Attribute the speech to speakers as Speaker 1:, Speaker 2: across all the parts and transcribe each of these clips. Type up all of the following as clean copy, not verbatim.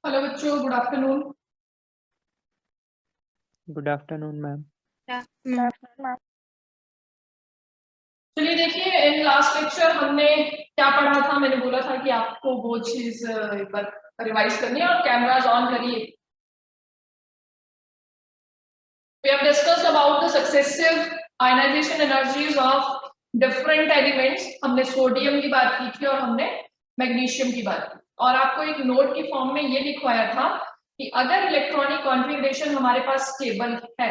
Speaker 1: Hello बच्चों, good afternoon.
Speaker 2: Good afternoon ma'am.
Speaker 1: चलिए देखिए, इन लास्ट लेक्चर हमने क्या पढ़ा था। मैंने बोला था कि आपको वो चीज एक बार रिवाइज करनी है और कैमराज ऑन करिए। We have discussed about the successive ionization energies of different elements। हमने सोडियम की बात की थी और हमने मैग्नीशियम की बात की, और आपको एक नोट की फॉर्म में ये लिखवाया था कि अगर इलेक्ट्रॉनिक कॉन्फ़िगरेशन हमारे पास स्टेबल है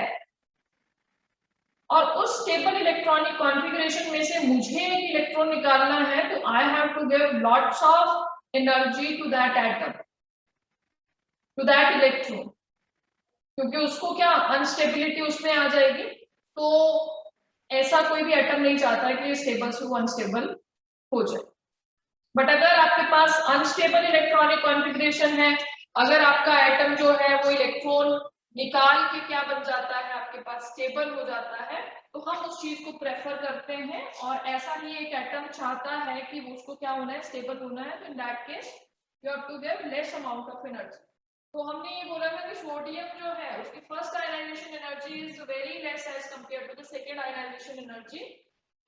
Speaker 1: और उस स्टेबल इलेक्ट्रॉनिक कॉन्फ़िगरेशन में से मुझे एक इलेक्ट्रॉन निकालना है, तो I have to give lots of energy to that atom, to that electron, क्योंकि उसको क्या अनस्टेबिलिटी उसमें आ जाएगी। तो ऐसा कोई भी एटम नहीं चाहता है कि ये स्टेबल से वो अनस्टेबल हो जाए। बट अगर आपके पास अनस्टेबल इलेक्ट्रॉनिक कॉन्फ़िगरेशन है, अगर आपका एटम जो है वो इलेक्ट्रॉन निकाल के क्या बन जाता है, आपके पास स्टेबल हो जाता है, तो हम उस चीज को प्रेफर करते हैं। और ऐसा ही एक एटम चाहता है कि उसको क्या होना है, स्टेबल होना है, तो in that case you have to give less amount of energy. तो हमने ये बोला था कि सोडियम जो है उसकी first ionization energy is very less as compare to the second ionization energy.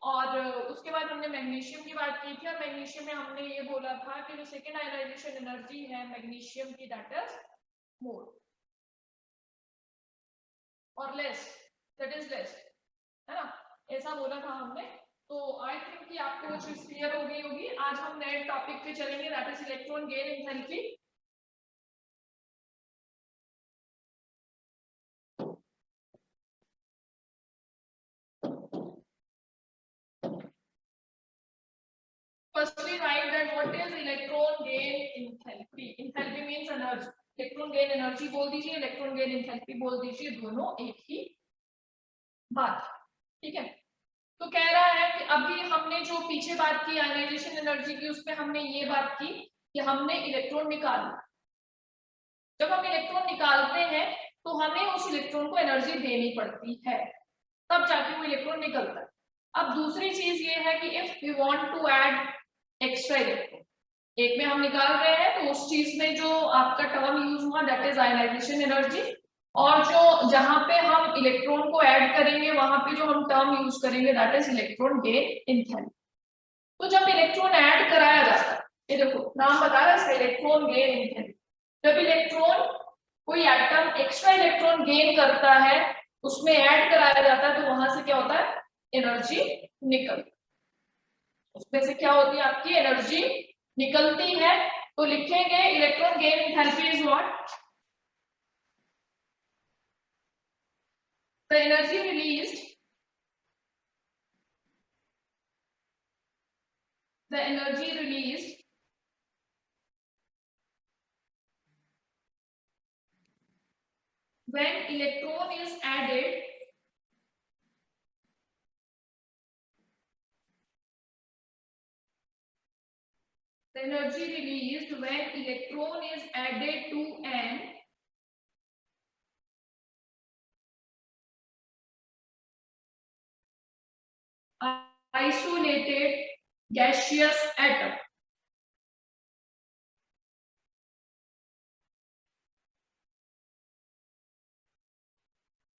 Speaker 1: और उसके बाद हमने मैग्नीशियम की बात की थी, और मैग्नीशियम में हमने ये बोला था कि जो सेकंड आयनाइजेशन एनर्जी है मैग्नीशियम की, दैट इज मोर और लेस, दैट इज लेस, है ना, ऐसा बोला था हमने। तो आई थिंक कि आपको वो चीज क्लियर हो गई होगी। आज हम नए टॉपिक पे चलेंगे, that is electron gain enthalpy. Firstly, write that what is electron gain enthalpy. Enthalpy means energy. Electron gain energy बोल दीजिए, इलेक्ट्रॉन गेन एंथैल्पी बोल दीजिए, दोनों एक ही बात, ठीक है। तो कह रहा है कि अभी हमने जो पीछे बात की आयनाइजेशन एनर्जी की, उसमें हमने ये बात की कि हमने इलेक्ट्रॉन निकाला। जब हम इलेक्ट्रॉन निकालते हैं तो हमें उस इलेक्ट्रॉन को एनर्जी देनी पड़ती है, तब जाके वो इलेक्ट्रॉन निकलता है। अब दूसरी चीज ये है कि if we want to add extra electron, एक में हम निकाल रहे हैं तो उस चीज में जो आपका टर्म यूज हुआ दैट इज आयनाइजेशन एनर्जी, और जो जहां पे हम इलेक्ट्रॉन को ऐड करेंगे वहां पे जो हम टर्म यूज करेंगे that is electron gain enthalpy. तो जब इलेक्ट्रॉन ऐड कराया जाता है, ये देखो नाम बता रहा है इलेक्ट्रॉन गेन एंथैल्पी। जब इलेक्ट्रॉन, कोई एटम एक्स्ट्रा इलेक्ट्रॉन गेन करता है, उसमें ऐड कराया जाता है, तो वहां से क्या होता है, एनर्जी निकलती, उसमें से क्या होती है, आपकी एनर्जी निकलती है। तो लिखेंगे electron gain enthalpy is what, the energy released, the energy released when electron is added the energy released when electron is added to an isolated gaseous atom।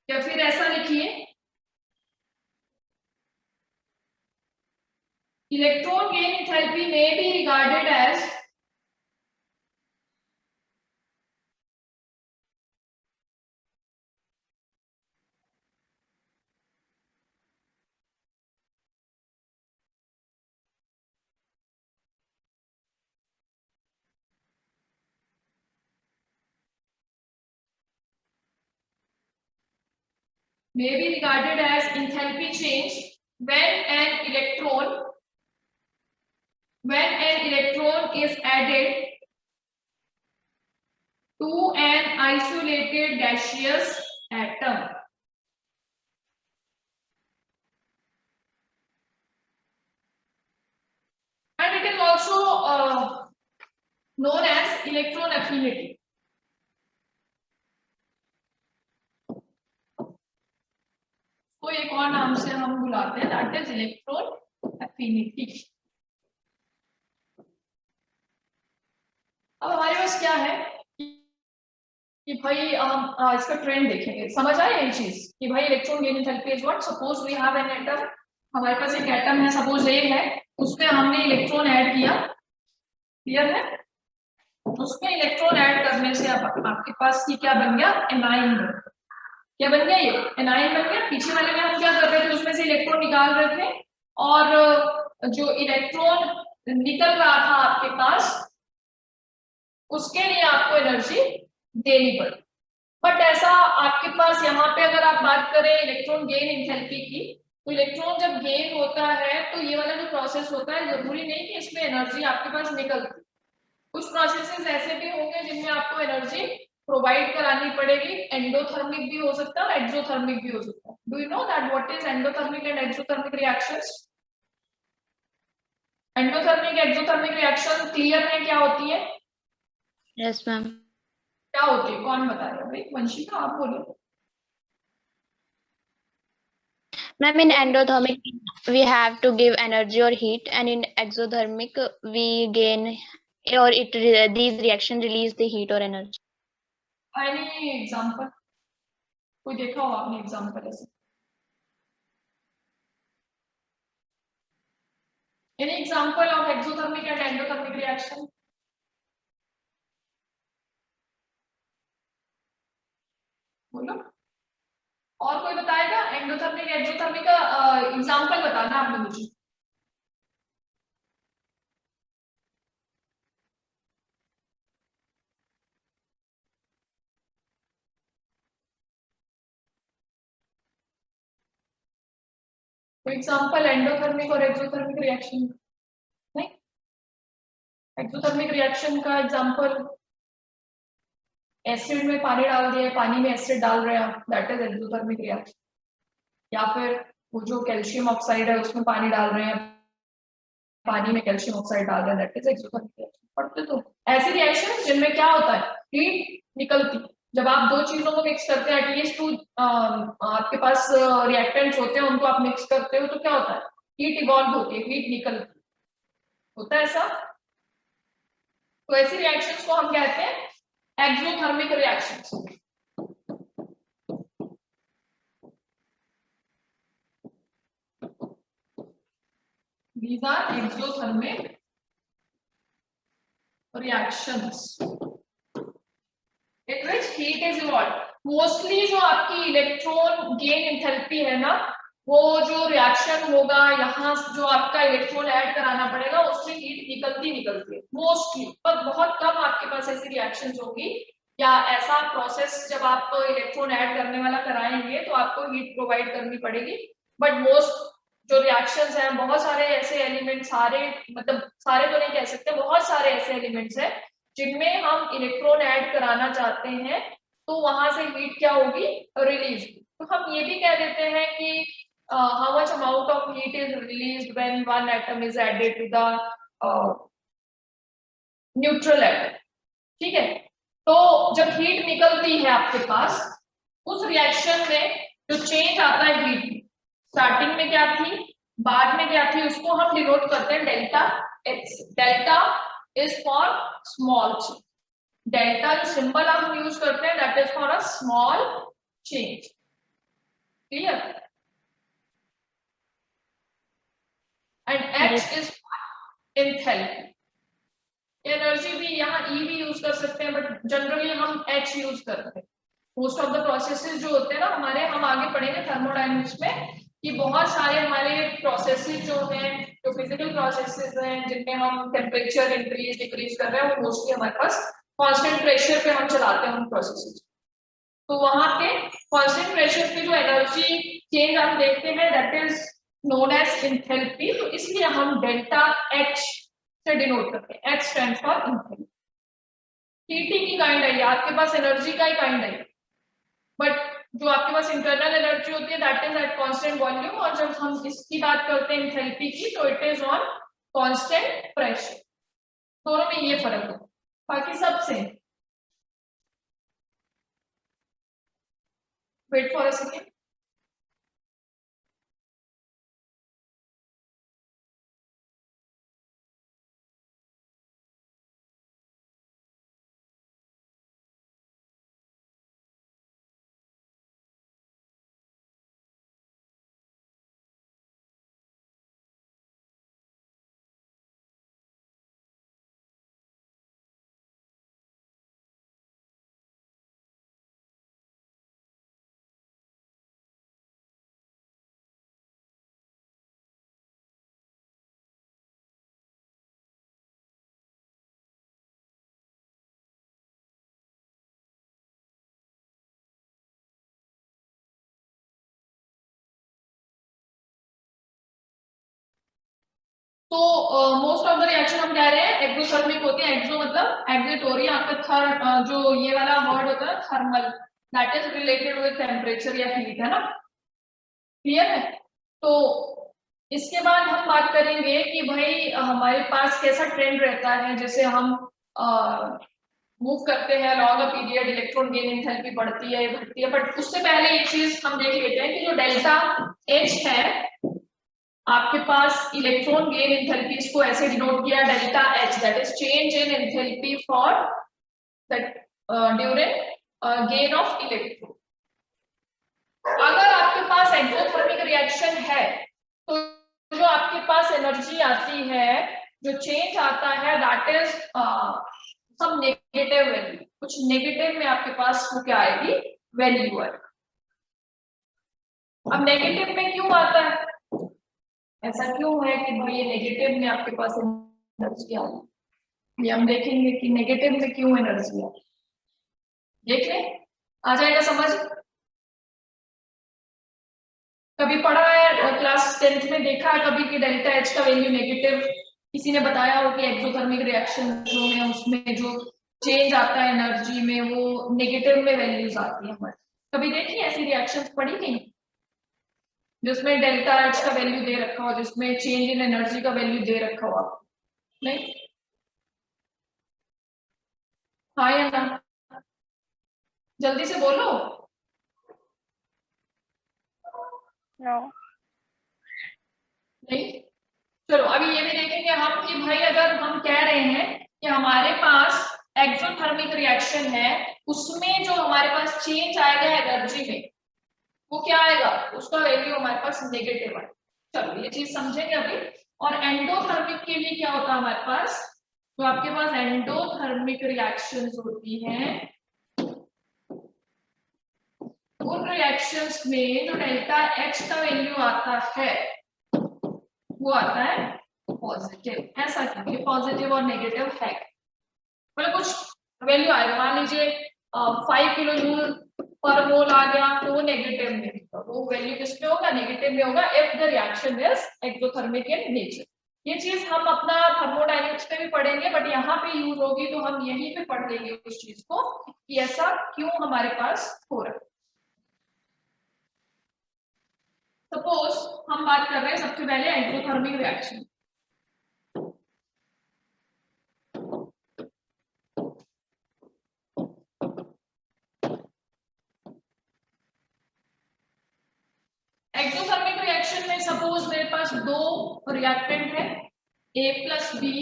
Speaker 1: या फिर ऐसा लिखिए, electron gain enthalpy may be regarded as enthalpy change when an electron is added to an isolated gaseous atom। And it is also known as electron affinity। को एक और नाम से हम बुलाते हैं, दैट इज इलेक्ट्रॉन एफिनिटी। अब हमारे पास क्या है, कि भाई हम इसका ट्रेंड देखेंगे, समझ आया ये चीज कि भाई electron gain enthalpy is what, suppose we have an atom, हमारे पास एक एटम है, सपोज ए है, उसमें हमने इलेक्ट्रॉन ऐड किया, क्लियर है, उसमें इलेक्ट्रॉन ऐड करने से अब आपके पास की क्या बन गया, एनाइन, क्या बन गया, ये एनाइन बन गया। पीछे वाले में हम क्या कर रहे थे, उसमें से इलेक्ट्रॉन निकाल रहे थे, और जो इलेक्ट्रॉन निकल रहा था आपके पास, उसके लिए आपको एनर्जी देनी पड़ी। बट ऐसा आपके पास यहाँ पे अगर आप बात करें इलेक्ट्रॉन गेन एंथैल्पी की, तो इलेक्ट्रॉन जब गेन होता है तो ये वाला जो प्रोसेस होता है, जरूरी नहीं कि इसमें एनर्जी आपके पास निकलती, कुछ प्रोसेसेस ऐसे भी होंगे जिनमें आपको एनर्जी प्रोवाइड करानी पड़ेगी, एंडोथर्मिक भी हो सकता है, एक्सोथर्मिक भी हो सकता है। Do you know that what is endothermic and exothermic reactions? Endothermic exothermic reaction clear है क्या होती है?
Speaker 2: Yes ma'am.
Speaker 1: क्या होती है, कौन बता रहा है भाई? वंशिका आप बोलो।
Speaker 2: Ma'am, in endothermic, we have to give energy or heat, and in exothermic, we gain or these reaction release the heat or energy.
Speaker 1: Any example, कोई देखा हो आपने एग्जांपल ऐसे? Any example of exothermic and endothermic reaction? बोलो, और कोई बताएगा endothermic exothermic का एग्जांपल बताना आपने मुझे। कोई एग्जांपल एंडोथर्मिक और एक्सोथर्मिक रिएक्शन? नहीं, एक्सोथर्मिक रिएक्शन का एग्जांपल, एसिड में पानी डाल दिया, पानी में एसिड डाल रहे हैं, दैट इज एक्सोथर्मिक रिएक्शन। या फिर वो जो कैल्शियम ऑक्साइड है उसमें पानी डाल रहे हैं, पानी में कैल्शियम ऑक्साइड डाल रहे हैं, दैट इज एक्सोथर्मिक रिएक्शन। पढ़ते तो ऐसी रिएक्शन जिनमें क्या होता है, हीट निकलती है। जब आप दो चीजों को मिक्स करते हैं, एटलीस्ट टू आपके पास रिएक्टेंट्स होते हैं, उनको आप मिक्स करते हो तो क्या होता है, हीट इवॉल्व होती है, हीट निकलती है, होता है ऐसा। तो ऐसी रिएक्शंस को हम कहते हैं exothermic reactions. These are exothermic reactions in which heat is evolved. Mostly जो आपकी इलेक्ट्रॉन गेन एंथैल्पी है ना, वो जो रिएक्शन होगा, यहाँ जो आपका इलेक्ट्रॉन ऐड कराना पड़ेगा, उसमें हीट निकलती निकलती है मोस्टली, पर बहुत कम आपके पास ऐसी रिएक्शंस होगी या ऐसा प्रोसेस जब आप इलेक्ट्रॉन ऐड करने वाला कराएंगे तो आपको हीट प्रोवाइड करनी पड़ेगी। बट मोस्ट जो रिएक्शंस हैं, बहुत सारे ऐसे एलिमेंट, सारे मतलब सारे तो नहीं कह सकते, बहुत सारे ऐसे एलिमेंट्स हैं जिनमें हम इलेक्ट्रॉन ऐड कराना चाहते हैं, तो वहां से हीट क्या होगी, रिलीज। तो हम ये भी कह देते हैं कि how much amount of heat is released when one atom is added to the neutral atom, ठीक है। तो जब हीट निकलती है आपके पास, उस रिएक्शन में जो चेंज आता है हीट में, स्टार्टिंग में क्या थी, बाद में क्या थी, उसको हम डिनोट करते हैं delta x. Delta is for small change, delta जो सिंबल हम यूज करते हैं that is for a small change, clear. And H is enthalpy. Energy भी यहाँ ई भी यूज कर सकते हैं, बट जनरली हम एच यूज करते हैं। मोस्ट ऑफ द प्रोसेसेस जो होते हैं ना हमारे, हम आगे पढ़ेंगे थर्मोडायनेमिक्स में कि बहुत सारे हमारे प्रोसेसेस जो हैं, जो फिजिकल प्रोसेसेस हैं जिनमें हम टेम्परेचर इंक्रीज डिक्रीज कर रहे हैं, वो मोस्टली हमारे पास कांस्टेंट प्रेशर पे हम चलाते हैं उन प्रोसेसेस। तो वहां पे कांस्टेंट प्रेशर पे जो एनर्जी चेंज हम देखते हैं that is known as enthalpy. तो इसलिए हम डेल्टा एच से डिनोट करते हैं, H stand for enthalpy. Heating की काइंड है, आपके पास एनर्जी का ही काइंड है, बट जो आपके पास इंटरनल एनर्जी होती है that is at constant volume, और जब हम इसकी बात करते हैं एंथैल्पी की, तो it is on constant pressure. दोनों में ये फर्क है, बाकी सब same. Wait for a second. तो मोस्ट ऑफ द रिएक्शन हम कह रहे हैं एक्सोथर्मिक होती है। एक्सो मतलब एग्जिट हो रही है, आपका जो ये वाला वर्ड होता है thermal, that is related with temperature या हीट, है ना, क्लियर है। तो इसके बाद हम बात करेंगे कि भाई हमारे पास कैसा ट्रेंड रहता है, जैसे हम मूव करते हैं long a period, electron gain enthalpy बढ़ती है घटती है, बट उससे पहले ये चीज हम देख लेते हैं कि जो डेल्टा एच है आपके पास इलेक्ट्रॉन गेन एंथैल्पी, इसको ऐसे डिनोट किया delta H, that is change in enthalpy for that during gain of electron. अगर आपके पास एक्सोथर्मिक रिएक्शन है तो जो आपके पास एनर्जी आती है, जो चेंज आता है, that is some negative value, कुछ नेगेटिव में आपके पास वो क्या आएगी, वैल्यू आएगी। अब नेगेटिव में क्यों आता है, ऐसा क्यों है कि भाई ये नेगेटिव में आपके पास एनर्जी आ रही, ये हम देखेंगे कि नेगेटिव में क्यों एनर्जी आ रही, देख लें, आ जाएगा समझ। कभी पढ़ा है क्लास 10th में, देखा है कभी कि डेल्टा एच का वैल्यू नेगेटिव, किसी ने बताया हो कि एक्सोथर्मिक रिएक्शन जो है उसमें जो चेंज आता है एनर्जी में वो नेगेटिव में वैल्यूज आती है हमारे, कभी देखी ऐसी रिएक्शंस पढ़ी नहीं जिसमें डेल्टा एच का वैल्यू दे रखा हो, जिसमें चेंज इन एनर्जी का वैल्यू दे रखा हो आपको, नहीं? हाँ या ना, जल्दी से बोलो।
Speaker 2: No.
Speaker 1: नहीं, चलो अभी ये भी देखेंगे हम कि भाई अगर हम कह रहे हैं कि हमारे पास एक्सोथर्मिक रिएक्शन है, उसमें जो हमारे पास चेंज आएगा एनर्जी में वो क्या आएगा, उसका वैल्यू हमारे पास नेगेटिव आएगा। चलो ये चीज समझेंगे अभी। और एंडोथर्मिक के लिए क्या होता है हमारे पास, तो आपके पास एंडोथर्मिक रिएक्शंस होती हैं, उन रिएक्शंस में जो डेल्टा एच का वैल्यू आता है वो आता है पॉजिटिव। ऐसा क्यों, ये पॉजिटिव और नेगेटिव है, मतलब कुछ वैल्यू आएगा, मान लीजिए 5 किलो जूल पर मोल आ गया तो वो नेगेटिव में, तो वो वैल्यू किस में होगा, नेगेटिव में होगा if the reaction is exothermic in nature. ये चीज हम अपना थर्मोडायनेमिक्स पे भी पढ़ेंगे, बट यहाँ पे यूज होगी तो हम यहीं पे पढ़ लेंगे उस चीज को कि ऐसा क्यों हमारे पास हो रहा है। सपोज हम बात कर रहे हैं सबसे पहले एक्सोथर्मिक रिएक्शन। एक्सोथर्मिक रिएक्शन में सपोज मेरे पास दो रिएक्टेंट है A प्लस बी,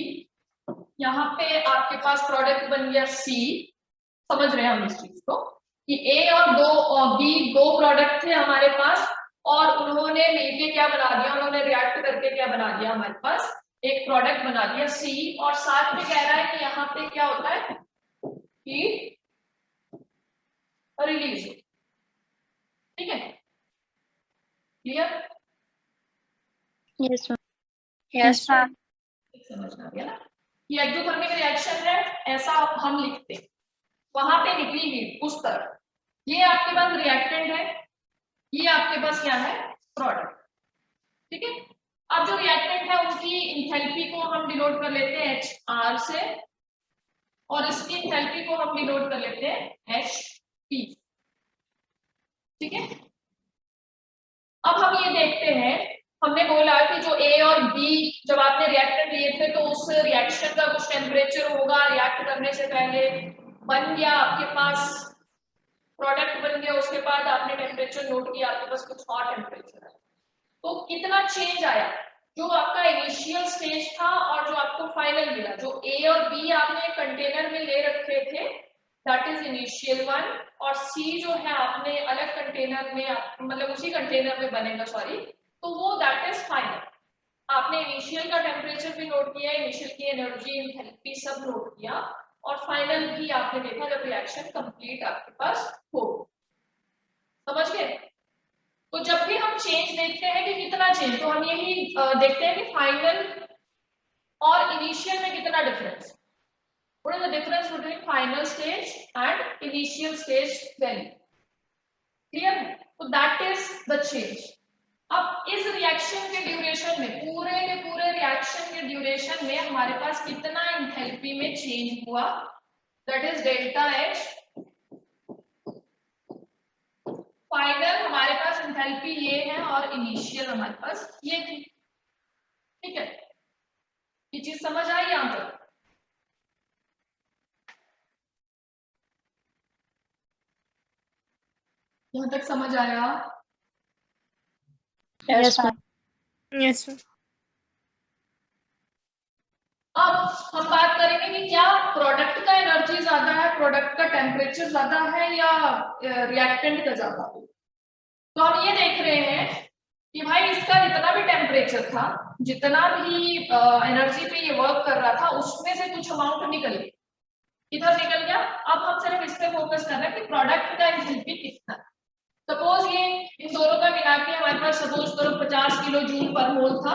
Speaker 1: यहाँ पे आपके पास प्रोडक्ट बन गया C। समझ रहे हैं हम इस चीज को कि A और B दो प्रोडक्ट थे हमारे पास, और उन्होंने मिलके क्या बना दिया, उन्होंने रिएक्ट करके क्या बना दिया, हमारे पास एक प्रोडक्ट बना दिया C, और साथ में कह रहा है कि यहाँ पे क्या होता है, हीट रिलीज, ठीक है, clear?
Speaker 2: Yes, ma'am.
Speaker 3: Yes, ma'am.
Speaker 1: समझ आ गया ना, ये एक्सोथर्मिक रिएक्शन है, ऐसा हम लिखते हैं, वहां पे निकली हीट उस तरफ, ये आपके पास रिएक्टेंट है, ये आपके पास क्या है, प्रोडक्ट, ठीक है। अब जो रिएक्टेंट है उसकी इंथैल्पी को हम डिनोट कर लेते हैं HR से, और इसकी इंथैल्पी को हम डिनोट कर लेते हैं HP, ठीक है। अब हम ये देखते हैं, हमने बोला कि जो A और B जब आपने रिएक्टेंट लिए थे तो उस रिएक्शन का कुछ टेम्परेचर होगा, रिएक्ट करने से पहले बन गया, आपके पास प्रोडक्ट बन गया, उसके बाद आपने टेम्परेचर नोट किया, आपके पास कुछ और टेम्परेचर है, तो कितना चेंज आया, जो आपका इनिशियल स्टेज था और जो आपको फाइनल मिला, जो A और B आपने कंटेनर में ले रखे थे दैट इज इनिशियल वन, और C जो है आपने अलग कंटेनर में, मतलब उसी कंटेनर में बनेगा, सॉरी, तो वो दैट इज फाइनल। आपने इनिशियल का टेम्परेचर भी नोट किया, इनिशियल की एनर्जी एंथैल्पी सब नोट किया, और फाइनल भी आपने देखा जब रिएक्शन कंप्लीट आपके पास हो, समझ गए। तो जब भी हम चेंज देखते हैं कि कितना चेंज, तो हम यही देखते हैं कि फाइनल और इनिशियल में कितना difference, what is the difference between final stage and initial stage value, clear? So that is the change, अब इस रिएक्शन के ड्यूरेशन में, पूरे के पूरे रिएक्शन के ड्यूरेशन में हमारे पास कितना एंथैल्पी में चेंज हुआ, that is delta H. Final हमारे पास एंथैल्पी ये है और इनिशियल हमारे पास ये थी। ठीक है, ये चीज समझ आई यहां तक? यहां तक समझ आया?
Speaker 2: Yes, ma'am.
Speaker 3: Yes, sir.
Speaker 1: अब हम बात करेंगे कि क्या प्रोडक्ट का एनर्जी ज्यादा है, प्रोडक्ट का टेम्परेचर ज्यादा है या रिएक्टेंट का ज्यादा है। तो हम ये देख रहे हैं कि भाई इसका जितना भी टेम्परेचर था, जितना भी एनर्जी पे ये वर्क कर रहा था, उसमें से कुछ अमाउंट निकल गया, इधर निकल गया। अब हम सिर्फ इस पे फोकस कर रहे हैं कि प्रोडक्ट का एंथैल्पी कितना है। सपोज ये इन दोनों का मिला के हमारे पास सपोज करो 50 किलो जूल पर मोल था,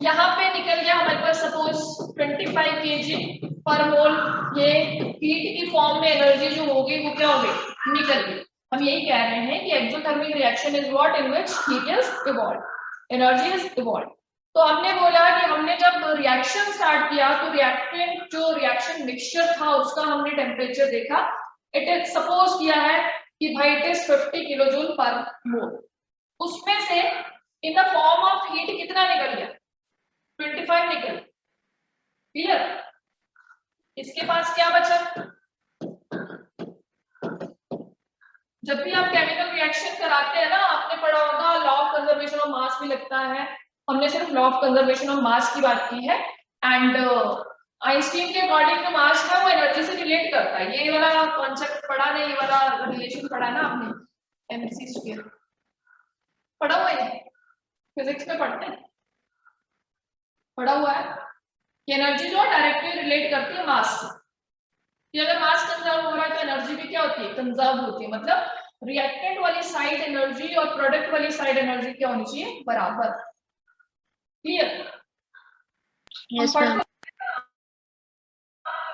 Speaker 1: यहाँ पे निकल गया हमारे पास सपोज 25 kg पर मोल। ये हीट की फॉर्म में एनर्जी जो होगी वो क्या होगी, निकल गई। हम यही कह रहे हैं कि exothermic reaction is what in which heat is evolved, energy is evolved. तो हमने बोला कि हमने जब रिएक्शन स्टार्ट किया तो रिएक्टेंट जो रिएक्शन मिक्सचर था उसका हमने टेम्परेचर देखा। इट इज सपोज किया है कि भाई इट इज 50 किलो जूल पर मोल। उसमें से in the form of heat कितना निकल गया, 25 निकल। क्लियर? इसके पास क्या बचा? जब भी आप केमिकल रिएक्शन कराते हैं ना, आपने पढ़ा होगा law of conservation of mass भी लगता है। हमने सिर्फ law of conservation of mass की बात की है। एंड आइंस्टीन के अकॉर्डिंग जो मास है वो एनर्जी से रिलेट करता है। ये वाला कॉन्सेप्ट पढ़ा नहीं, ये वाला रिलेशन पढ़ा ना आपने, एमसी स्क्वायर पढ़ा हुआ है, फिजिक्स में पढ़ते हैं, पढ़ा हुआ है कि एनर्जी जो डायरेक्टली रिलेट करती है मास से। कि अगर मास कंजर्व हो रहा है तो एनर्जी भी क्या होती है, कंजर्व होती है। मतलब रिएक्टेंट वाली साइड एनर्जी और प्रोडक्ट वाली साइड एनर्जी क्या होनी चाहिए, बराबर। क्लियर?
Speaker 2: Yes, ma'am.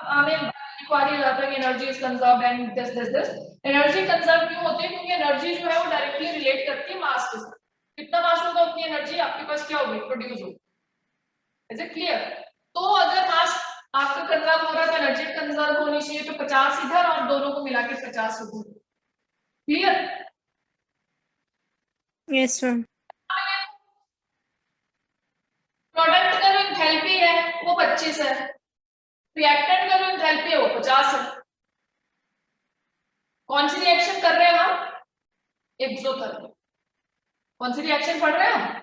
Speaker 1: हमें लिखवाया जाता है कि energy is conserved and this. Energy conserve क्यों होती है? क्योंकि एनर्जी जो है वो डायरेक्टली रिलेट करती है मास के साथ। कितना मास होगा उतनी एनर्जी आपके पास क्या होगी, प्रोड्यूस होगी। Is it clear? तो अगर मास आपका कंजर्व हो रहा है तो एनर्जी कंजर्व होनी चाहिए, तो 50 इधर और दोनों को मिला के 50 उधर। क्लियर?
Speaker 3: Yes, sir.
Speaker 1: प्रोडक्ट का जो एंथैल्पी है वो 25 है, रिएक्टेंट का जो एंथैल्पी है वो 50 है। कौन सी रिएक्शन कर रहे हैं हम, एक्सोथर्मिक। कौन सी रिएक्शन पढ़ रहे हैं हम,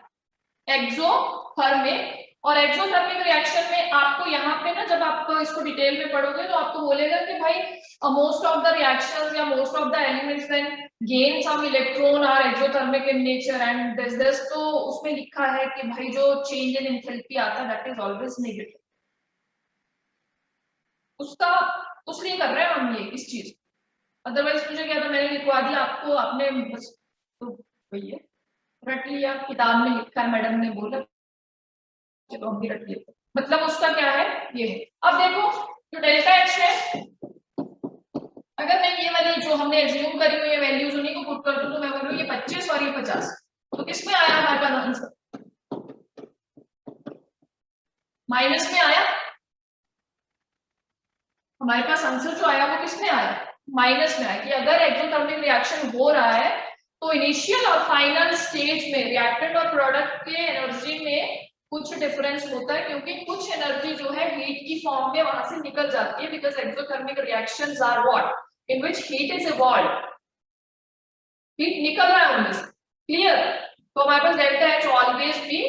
Speaker 1: एक्सोथर्मिक। और एक्सोथर्मिक रिएक्शन में आपको यहाँ पे ना, जब आप इसको डिटेल में पढ़ोगे तो आपको बोलेगा कि भाई मोस्ट ऑफ द रिएक्शंस या most of the elements when gain some electron are exothermic in nature and this. तो उसमें लिखा है कि भाई जो चेंज इन एंथैल्पी आता है दैट इज ऑलवेज नेगेटिव। उसका उसलिए कर रहे हैं हम ये इस चीज। अदरवाइज मुझे क्या था, मैंने लिखवा दिया आपको, आपने बस तो वही है, रट लिया, किताब में लिखा है, मैडम ने बोला चलो हम भी रट लेते। मतलब उसका क्या है, ये है। अब देखो जो डेल्टा एच है, अगर मैं ये वाली जो हमने एज्यूम करी हुई है वैल्यूज उन्हीं को पुट कर दूं तो मैं बोलूं ये 25 और ये 50, तो किसमें आया हमारे पास आंसर, माइनस में आया। हमारे पास आंसर जो आया वो किसमें आया, माइनस में आया। कि अगर एक्सोथर्मिक रिएक्शन हो रहा है तो इनिशियल और फाइनल स्टेज में रिएक्टेंट और प्रोडक्ट के एनर्जी में कुछ डिफरेंस होता है, क्योंकि कुछ एनर्जी जो है हीट की फॉर्म में वहां से निकल जाती है। Because exothermic reactions are what in which heat is evolved, हीट निकल रहा है उनमें से। क्लियर? तो हमारे पास delta H always be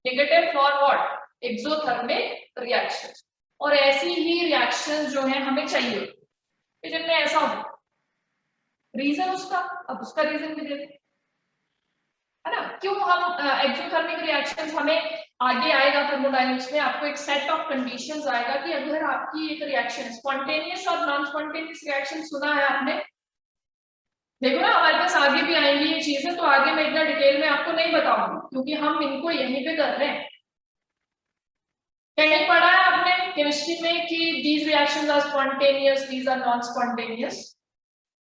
Speaker 1: negative for what, exothermic reactions. और ऐसी ही रिएक्शंस जो है हमें चाहिए कि जिनमें ऐसा हो। रीजन उसका, अब उसका रीजन भी देते है ना, क्यों हम एक्सोथर्मिक रिएक्शंस हमें आगे आएगा थर्मोडायनेमिक्स में। आपको एक सेट ऑफ कंडीशंस आएगा कि अगर आपकी एक रिएक्शन स्पॉन्टेनियस और नॉन स्पॉन्टेनियस रिएक्शन सुना है आपने, देखो ना हमारे पास आगे भी आएंगी ये चीजें, तो आगे मैं इतना डिटेल में आपको नहीं बताऊंगी क्योंकि हम इनको यहीं पे कर रहे हैं। कहीं पढ़ा है आपने केमिस्ट्री में कि these reactions are spontaneous, these are non-spontaneous?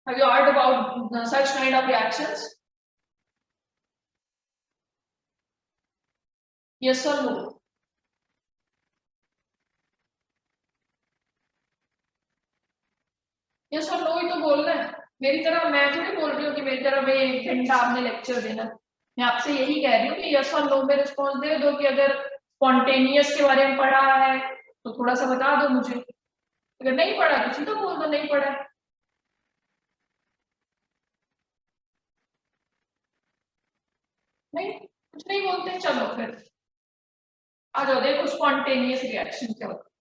Speaker 1: Have you heard about such kind of reactions? Yes और नो? यस और नो ही तो बोलना है। मेरी तरह मैं थोड़ी बोल रही हूँ कि मेरी तरह में 1 घंटा आपने लेक्चर देना। मैं आपसे यही कह रही हूँ कि यस और नो में रिस्पॉन्स दे दो कि अगर स्पॉन्टेनियस के बारे में पढ़ा है तो थोड़ा सा बता दो मुझे, अगर नहीं पढ़ा तो सीधा बोल दो नहीं पढ़ा। नहीं, कुछ नहीं बोलते, चलो फिर आ जाओ, देखो स्पॉन्टेनियस रिएक्शन क्या होता है।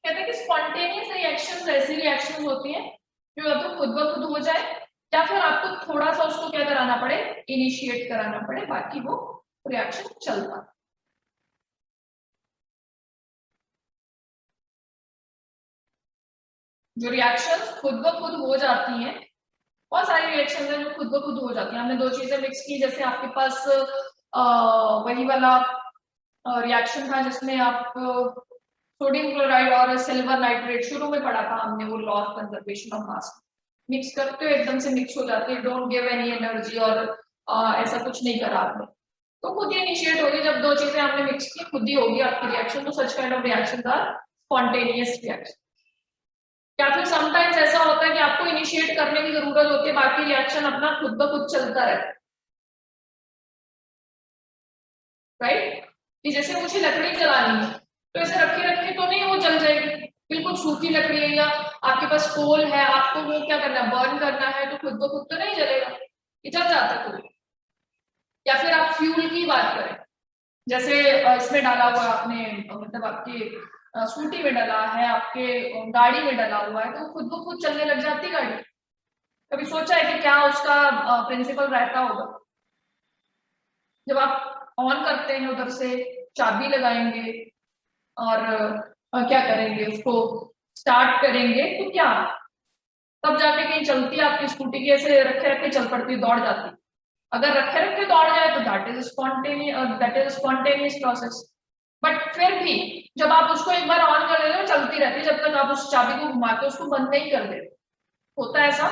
Speaker 1: कहते हैं कि स्पॉन्टेनियस रिएक्शंस ऐसी रिएक्शंस होती हैं जो या तो खुद ब खुद हो जाए या फिर आपको थोड़ा सा उसको क्या कराना पड़े, इनिशिएट कराना पड़े, बाकी वो रिएक्शन चलता। जो रिएक्शंस खुद ब खुद हो जाती हैं, बहुत सारी रिएक्शन है जो खुद ब खुद हो जाती है। हमने 2 चीजें मिक्स की, जैसे आपके पास वही वाला रिएक्शन था जिसमें आप सोडियम क्लोराइड और सिल्वर नाइट्रेट शुरू में पढ़ा था हमने, वो law of conservation of mass. Mix करते हो एकदम से मिक्स हो जाते हैं, डोंट गिव एनी एनर्जी, और ऐसा कुछ नहीं करा आपने तो खुद ही इनिशिएट होगी। जब 2 चीजें आपने मिक्स की खुद ही होगी आपकी रिएक्शन। तो such kind of reaction are spontaneous reaction. या फिर समटाइम्स ऐसा होता है कि आपको इनिशिएट करने की जरूरत होती है, बाकी रिएक्शन अपना खुद ब खुद चलता है, राइट? कि जैसे मुझे लकड़ी जलानी है तो ऐसे रखे रखे तो नहीं वो जल जाएगी, बिल्कुल सूखी लकड़ी है या आपके पास कोल है, आपको वो क्या करना है, बर्न करना है, तो खुद ब खुद तो नहीं जलेगा, ये जल जाता है कोल। या फिर आप फ्यूल की बात करें, जैसे इसमें डाला हुआ आपने, मतलब आपके स्कूटी में डला है, आपके गाड़ी में डला हुआ है, तो खुद ब खुद चलने लग जाती गाड़ी। कभी सोचा है कि क्या उसका प्रिंसिपल रहता होगा? जब आप ऑन करते हैं उधर से चाबी लगाएंगे और क्या करेंगे, उसको स्टार्ट करेंगे, तो क्या तब जाके कहीं चलती है आपकी स्कूटी की, ऐसे रखे रखे चल पड़ती, दौड़ जाती। अगर रखे रखे दौड़ जाए तो that is spontaneous process. But फिर भी जब आप उसको एक बार ऑन कर देते हो चलती रहती है जब तक आप उस चाबी को घुमा के उसको बंद नहीं कर देते, होता है ऐसा।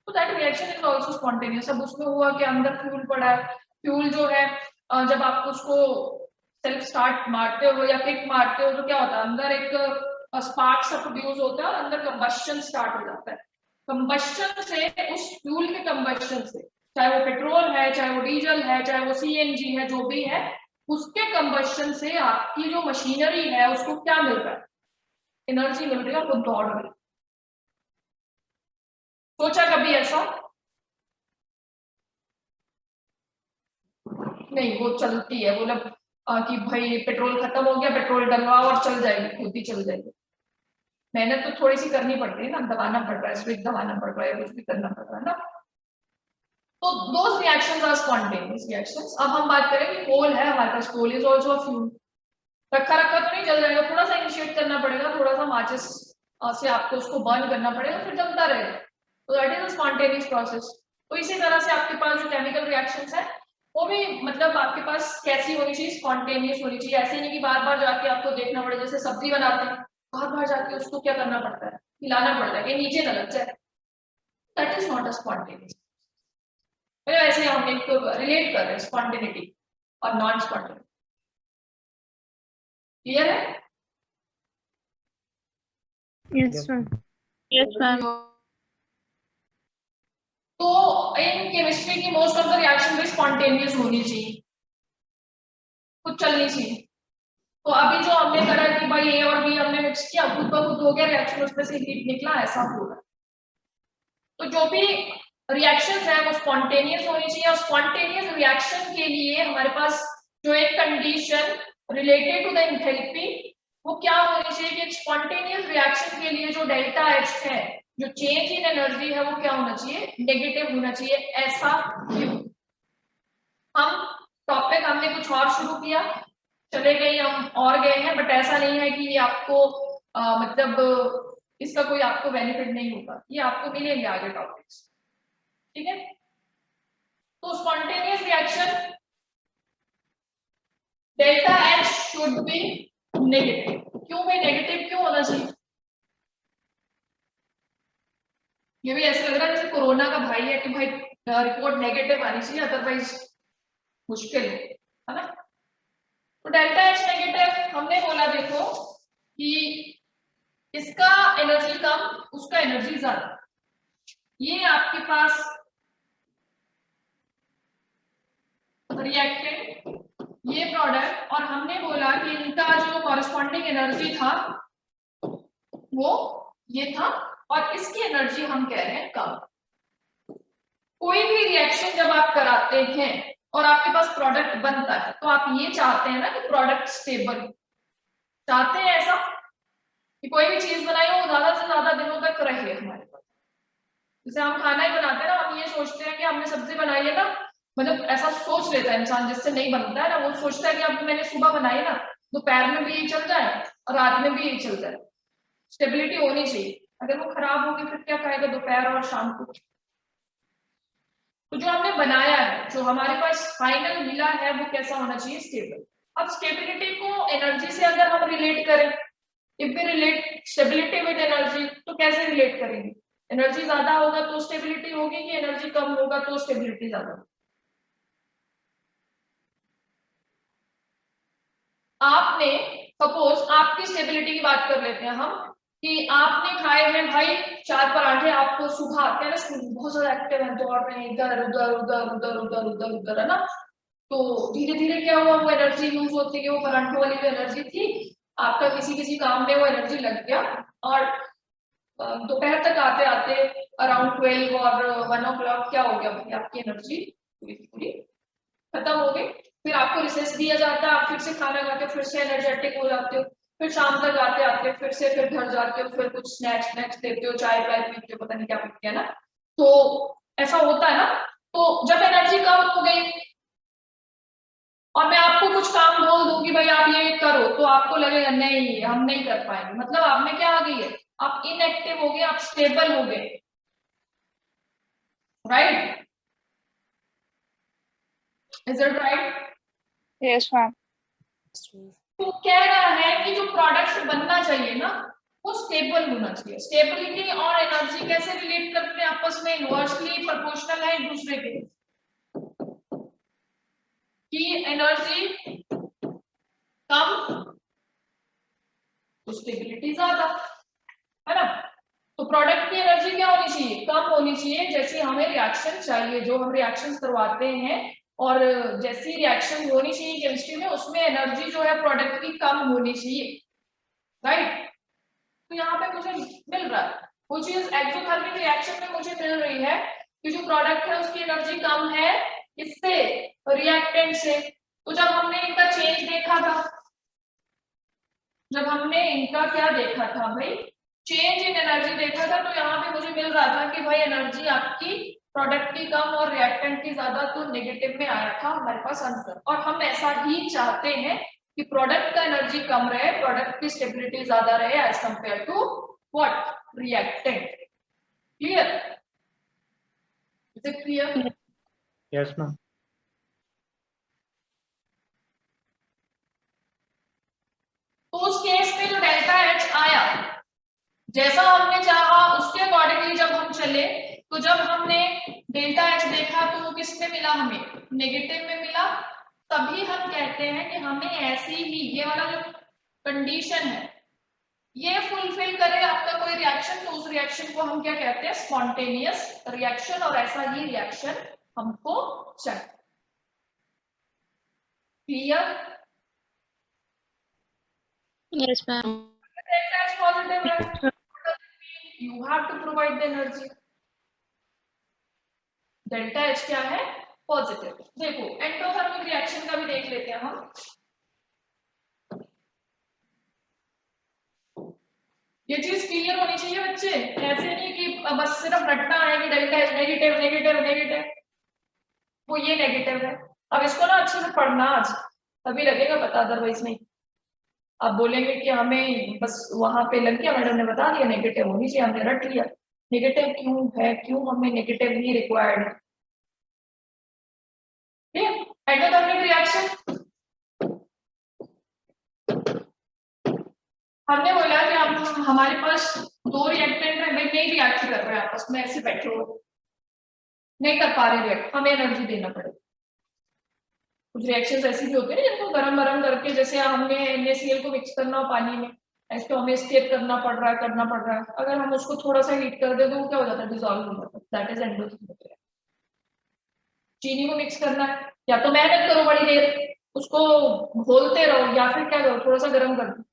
Speaker 1: तो that reaction is also spontaneous. अब उसमें हुआ कि अंदर फ्यूल पड़ा है, फ्यूल जो है जब आप उसको सेल्फ स्टार्ट मारते हो या किक मारते हो तो क्या होता है, अंदर एक स्पार्क सा प्रोड्यूस होता है और अंदर कंबस्शन स्टार्ट हो जाता है। कंबस्शन से, उस फ्यूल के कंबस्शन से, चाहे वो पेट्रोल है, चाहे वो डीजल है, चाहे वो सीएनजी है, जो भी है, उसके कंबस्शन से आपकी जो मशीनरी है उसको क्या मिल रहा है, एनर्जी मिल रही है, वो दौड़ रही है। सोचा कभी ऐसा? नहीं, वो चलती है, वो मतलब कि भाई पेट्रोल खत्म हो गया, पेट्रोल डलवाओ और चल जाएगी, खुद ही चल जाएगी। मेहनत तो थोड़ी सी करनी पड़ती है ना, दबाना पड़ रहा है, स्विच दबाना पड़ रहा है, कुछ भी करना पड़ रहा है ना। तो those reactions are spontaneous reactions. अब हम बात करें कि कोल है हमारे पास, coal is also a fuel. रखा रखा तो नहीं जल जाएगा, थोड़ा सा इनिशिएट करना पड़ेगा, थोड़ा सा माचिस से आपको उसको बर्न करना पड़ेगा, फिर जलता रहेगा। तो that is a spontaneous process. तो इसी तरह से आपके पास जो केमिकल रिएक्शंस है वो भी मतलब आपके पास कैसी होनी चाहिए, स्पॉन्टेनियस होनी चाहिए। ऐसे नहीं कि बार बार जाके आपको देखना पड़े, जैसे सब्जी बनाते हैं बार बार जाके उसको क्या करना पड़ता है, हिलाना पड़ता है कि नीचे न लग जाए। That is not a spontaneous. ऐसे हम एक रिलेट कर रहे हैं स्पॉन्टेनिटी और नॉन स्पॉन्टेनिटी। क्लियर है?
Speaker 3: Yes, ma'am.
Speaker 2: Yes, ma'am.
Speaker 1: तो इन केमिस्ट्री की मोस्ट ऑफ द रिएक्शन भी स्पॉन्टेनियस होनी चाहिए, कुछ चलनी चाहिए। तो अभी जो हमने करा कि भाई ए और बी हमने मिक्स किया, खुद ब खुद हो गया रिएक्शन, उसमें से हीट निकला, ऐसा होगा। तो जो भी रिएक्शंस है वो स्पॉन्टेनियस होनी चाहिए। और स्पॉन्टेनियस रिएक्शन के लिए हमारे पास जो एक condition related to the enthalpy, वो क्या होनी चाहिए कि स्पॉन्टेनियस रिएक्शन के लिए जो डेल्टा एच है, जो चेंज इन एनर्जी है, वो क्या होना चाहिए, नेगेटिव होना चाहिए। ऐसा क्यों? हम टॉपिक हमने कुछ और शुरू किया, चले गए हम और गए हैं, बट ऐसा नहीं है कि ये आपको मतलब इसका कोई आपको बेनिफिट नहीं होगा, ये आपको मिलेंगे आगे टॉपिक्स, ठीक है। तो spontaneous reaction delta H should be negative. क्यों भाई नेगेटिव क्यों होना चाहिए? ये भी ऐसा लग रहा है जैसे कोरोना का भाई है कि भाई रिपोर्ट नेगेटिव आनी चाहिए, अदरवाइज मुश्किल है ना। तो डेल्टा एच नेगेटिव हमने बोला देखो कि इसका एनर्जी कम, उसका एनर्जी ज्यादा। ये आपके पास रिएक्टेंट, ये प्रोडक्ट, और हमने बोला कि इनका जो कॉरेस्पॉन्डिंग एनर्जी था वो ये था, और इसकी एनर्जी हम कह रहे हैं कम। कोई भी रिएक्शन जब आप कराते हैं और आपके पास प्रोडक्ट बनता है तो आप ये चाहते हैं ना कि प्रोडक्ट स्टेबल, चाहते हैं ऐसा कि कोई भी चीज बनाई हो ज्यादा से ज्यादा दिनों तक रहे हमारे पास। जैसे हम खाना ही बनाते हैं ना, हम ये सोचते हैं कि हमने सब्जी बनाई है ना, मतलब ऐसा सोच लेता है इंसान जिससे नहीं बनता है ना, वो सोचता है कि अब मैंने सुबह बनाई ना, दोपहर में भी यही चल जाए और रात में भी यही चल जाए। स्टेबिलिटी होनी चाहिए, अगर वो खराब होगी फिर क्या खाएगा दोपहर और शाम को। तो जो हमने बनाया है, जो हमारे पास फाइनल मिला है, वो कैसा होना चाहिए? स्टेबल। अब स्टेबिलिटी को एनर्जी से अगर हम रिलेट करें, if we relate stability with energy, तो कैसे रिलेट करेंगे? एनर्जी ज्यादा होगा तो स्टेबिलिटी होगी, कि एनर्जी कम होगा तो स्टेबिलिटी ज्यादा होगी? आपने सपोज आपकी स्टेबिलिटी की बात कर लेते हैं हम, कि आपने खाए हैं भाई 4 पराठे, आपको सुबह आते हैं ना, बहुत ज्यादा एक्टिव है, दौड़ रहे हैं इधर उधर उधर उधर उधर उधर उधर, है ना। तो धीरे धीरे क्या हुआ, वो एनर्जी यूज होती है, वो पराठों वाली जो एनर्जी थी, आपका किसी किसी काम में वो एनर्जी लग गया, और दोपहर तक आते आते अराउंड 12 और 1 o'clock क्या हो गया भाई, आपकी एनर्जी पूरी पूरी खत्म हो गई। फिर आपको रिसेस दिया जाता है, आप फिर से खाना खाते हो, फिर से एनर्जेटिक हो जाते हो, फिर शाम तक आते आते फिर से फिर घर जाते हो, फिर कुछ स्नैक्स देते हो, चाय पाय पीते हो, पता नहीं क्या पीते हैं ना। तो ऐसा होता है ना। तो जब एनर्जी कम हो गई और मैं आपको कुछ काम बोल दूं कि भाई आप ये करो, तो आपको लगेगा नहीं हम नहीं कर पाएंगे, मतलब आप में क्या आ गई है, आप इनएक्टिव हो गए, आप स्टेबल हो गए, right? Is it right?
Speaker 3: Yes, ma'am.
Speaker 1: तो कह रहा है कि जो प्रोडक्ट बनना चाहिए ना, वो स्टेबल होना चाहिए। स्टेबिलिटी और एनर्जी कैसे रिलेट करते हैं आपस में? इनवर्सली प्रोपोर्शनल है एक दूसरे के, कि एनर्जी कम तो स्टेबिलिटी ज्यादा, है ना। तो प्रोडक्ट की एनर्जी क्या होनी चाहिए? कम होनी चाहिए, जैसे हमें रिएक्शन चाहिए, जो हम रिएक्शन करवाते हैं, और जैसी रिएक्शन होनी चाहिए केमिस्ट्री में, उसमें एनर्जी जो है प्रोडक्ट की कम होनी चाहिए, राइट। तो यहाँ पे मुझे मिल रहा है वो चीज, एक्सोथर्मिक रिएक्शन में मुझे मिल रही है कि जो प्रोडक्ट है उसकी एनर्जी कम है, इससे रिएक्टेंट से। तो जब हमने इनका चेंज देखा था, जब हमने इनका क्या देखा था भाई, चेंज इन एनर्जी देखा था, तो यहाँ पे मुझे मिल रहा था कि भाई एनर्जी आपकी प्रोडक्ट की कम और रिएक्टेंट की ज्यादा, तो नेगेटिव में आया था हमारे पास आंसर। और हम ऐसा ही चाहते हैं कि प्रोडक्ट का एनर्जी कम रहे, प्रोडक्ट की स्टेबिलिटी ज्यादा रहे as compare to what, reactant. Clear? Is it clear?
Speaker 4: Yes, ma'am.
Speaker 1: तो उस केस में जो डेल्टा एच आया, जैसा हमने चाहा उसके अकॉर्डिंगली जब हम चले, तो जब हमने डेल्टा एच देखा तो वो किस में मिला, हमें नेगेटिव में मिला। तभी हम कहते हैं कि हमें ऐसी ही ये वाला जो कंडीशन है ये फुलफिल करे आपका कोई रिएक्शन, तो उस रिएक्शन को हम क्या कहते हैं? Spontaneous reaction. और ऐसा ही रिएक्शन हमको चाहिए। Clear?
Speaker 2: Yes, ma'am.
Speaker 1: Delta H positive है, you have to provide the energy. Delta H क्या है? पॉजिटिव। देखो एंडोथर्मिक रिएक्शन का भी देख लेते हैं हम। ये चीज क्लियर होनी चाहिए बच्चे, ऐसे नहीं कि बस सिर्फ रटना है कि delta H negative negative negative, वो ये नेगेटिव है। अब इसको ना अच्छे से पढ़ना आज, तभी लगेगा पता, अदरवाइज नहीं। आप बोलेंगे कि हमें बस वहां पे लग गया, मैडम ने बता दिया नेगेटिव होनी चाहिए, हमने रट लिया। नेगेटिव क्यों है, क्यों हमें नेगेटिव ही रिक्वायर्ड है? एंडोथर्मिक रिएक्शन हमने बोला कि आप हमारे पास दो रिएक्टेंट है, नहीं रिएक्ट कर रहे हैं आपस में, ऐसे बैठे हो, नहीं कर पा रहे रिएक्ट, हमें एनर्जी देना पड़ेगा। कुछ रिएक्शंस ऐसी भी होती है ना जिनको गरम गरम करके, जैसे हमने NaCl को मिक्स करना हो पानी में, इसको हमें स्टेप करना पड़ रहा है, अगर हम उसको थोड़ा सा हीट कर दे तो वो क्या हो जाता है, डिसॉल्व हो जाता है, दैट इज एंडोथर्मिक। चीनी को मिक्स करना है, या तो मेहनत करो बड़ी देर, उसको घोलते रहो, या फिर क्या करो, थोड़ा सा गर्म कर दो।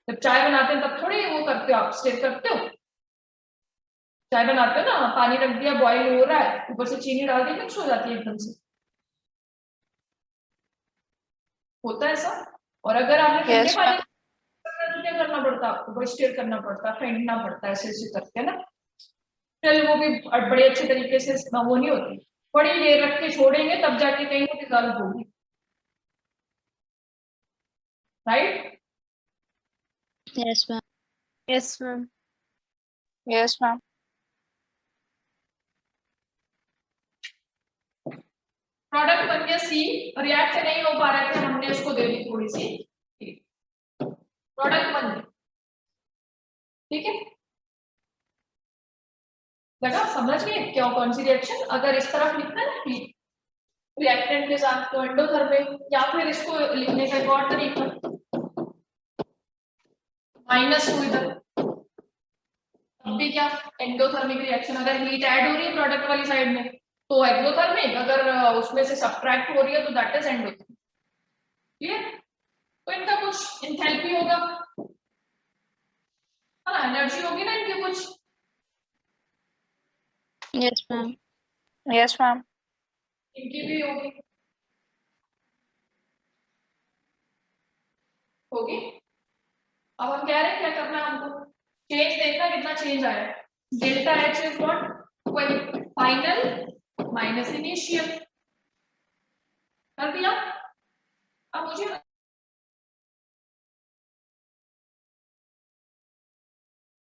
Speaker 1: जब चाय बनाते हैं तब थोड़ी वो करते हो आप, स्टेप करते हो, चाय बनाते हो ना, पानी रख दिया, बॉईल हो रहा है, ऊपर से चीनी डाल दी, मिक्स हो जाती है एकदम से, होता है ऐसा। और अगर आपने ठंडे पानी तो क्या करना पड़ता है आपको, स्टेयर करना पड़ता है, फेंटना पड़ता है, ऐसे ऐसे करके ना, फिर वो भी बड़े अच्छे तरीके से वो नहीं होती, बड़ी देर रख के छोड़ेंगे तब जाके कहीं वो डिसॉल्व होगी, right?
Speaker 2: Yes, ma'am.
Speaker 3: Yes, ma'am.
Speaker 4: Yes, ma'am.
Speaker 1: Product बन गया C, रिएक्ट नहीं हो पा रहा था, हमने उसको दे दी थोड़ी सी, प्रोडक्ट बन गया, ठीक है, लगा, समझ गए क्या कौन सी रिएक्शन? अगर इस तरफ लिखना है ना रिएक्टेंट के साथ तो एंडोथर्मिक, या फिर इसको लिखने का एक और तरीका -2 इधर, अब भी क्या एंडोथर्मिक रिएक्शन, अगर हीट ऐड हो रही है प्रोडक्ट वाली साइड में तो एक्सोथर्मिक, अगर उसमें से सब्ट्रैक्ट हो रही है तो दैट इज एंडोथर्मिक, क्लियर? तो इनका कुछ एंथैल्पी होगा, है ना, एनर्जी होगी ना इनकी कुछ,
Speaker 2: Yes, ma'am.
Speaker 4: Yes, ma'am.
Speaker 1: इनकी भी होगी, अब हम कह रहे हैं क्या करना है हमको, चेंज देखना कितना चेंज आया, delta H is what, final minus initial, कर दिया। अब मुझे